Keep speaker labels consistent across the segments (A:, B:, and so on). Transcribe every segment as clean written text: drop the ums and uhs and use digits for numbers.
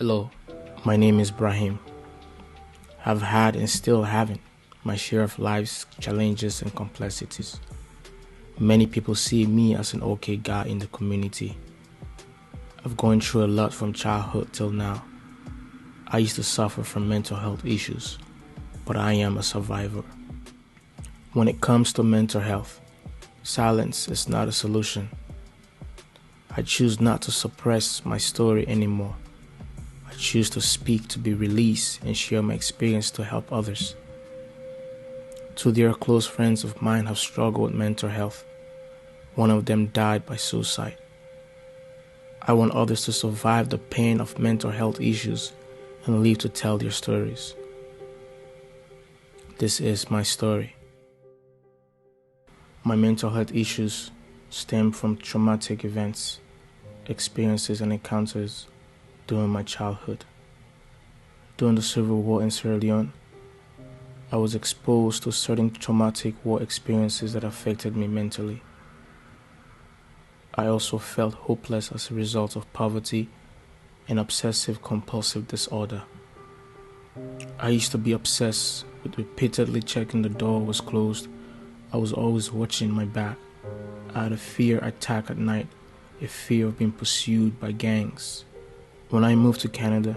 A: Hello, my name is Brahim. I've had and still having my share of life's challenges and complexities. Many people see me as an okay guy in the community. I've gone through a lot from childhood till now. I used to suffer from mental health issues, but I am a survivor. When it comes to mental health, silence is not a solution. I choose not to suppress my story anymore. I choose to speak, to be released, and share my experience to help others. Two dear close friends of mine have struggled with mental health. One of them died by suicide. I want others to survive the pain of mental health issues and live to tell their stories. This is my story. My mental health issues stem from traumatic events, experiences, and encounters during my childhood. During the Civil War in Sierra Leone, I was exposed to certain traumatic war experiences that affected me mentally. I also felt hopeless as a result of poverty and obsessive-compulsive disorder. I used to be obsessed with repeatedly checking the door was closed. I was always watching my back. I had a fear attack at night, a fear of being pursued by gangs. When I moved to Canada,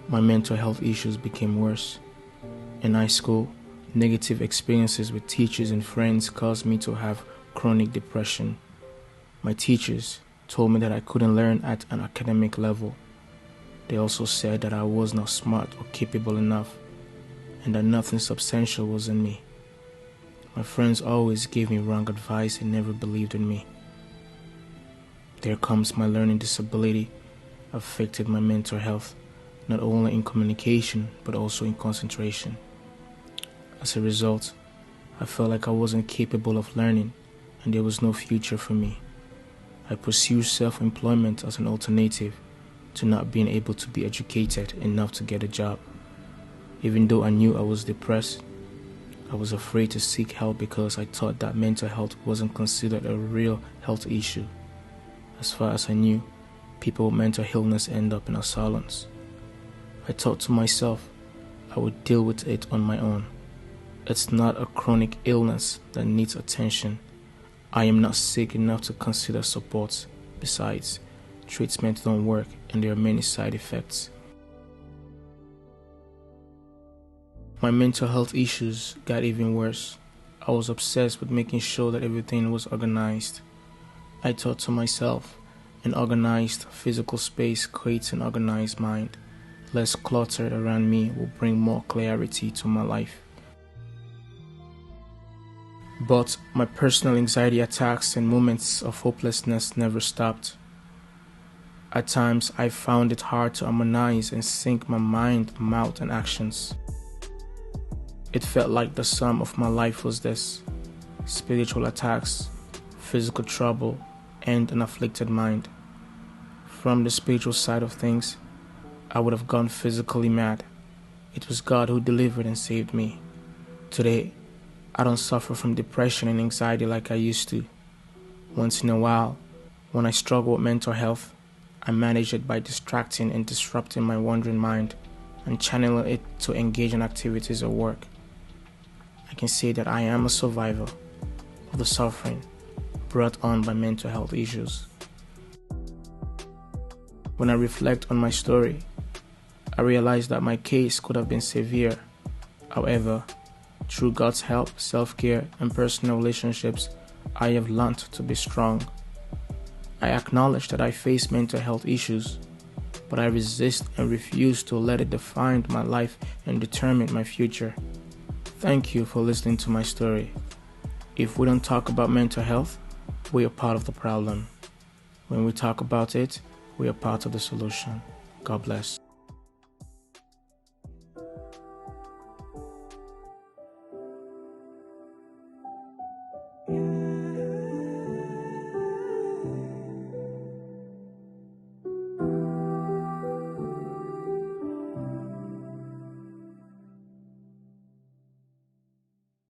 A: my mental health issues became worse. In high school, negative experiences with teachers and friends caused me to have chronic depression. My teachers told me that I couldn't learn at an academic level. They also said that I was not smart or capable enough, and that nothing substantial was in me. My friends always gave me wrong advice and never believed in me. There comes my learning disability affected my mental health, not only in communication but also in concentration. As a result, I felt like I wasn't capable of learning and there was no future for me. I pursued self-employment as an alternative to not being able to be educated enough to get a job. Even though I knew I was depressed, I was afraid to seek help because I thought that mental health wasn't considered a real health issue. As far as I knew, people with mental illness end up in asylums. I thought to myself, I would deal with it on my own. It's not a chronic illness that needs attention. I am not sick enough to consider support. Besides, treatment don't work and there are many side effects. My mental health issues got even worse. I was obsessed with making sure that everything was organized. I thought to myself, an organized physical space creates an organized mind. Less clutter around me will bring more clarity to my life. But my personal anxiety attacks and moments of hopelessness never stopped. At times, I found it hard to harmonize and sync my mind, mouth, and actions. It felt like the sum of my life was this: spiritual attacks, physical trouble, and an afflicted mind. From the spiritual side of things, I would have gone physically mad. It was God who delivered and saved me. Today, I don't suffer from depression and anxiety like I used to. Once in a while, when I struggle with mental health, I manage it by distracting and disrupting my wandering mind and channeling it to engage in activities or work. I can say that I am a survivor of the suffering brought on by mental health issues. When I reflect on my story, I realize that my case could have been severe. However, through God's help, self-care, and personal relationships, I have learned to be strong. I acknowledge that I face mental health issues, but I resist and refuse to let it define my life and determine my future. Thank you for listening to my story. If we don't talk about mental health, we are part of the problem. When we talk about it, we are part of the solution. God bless.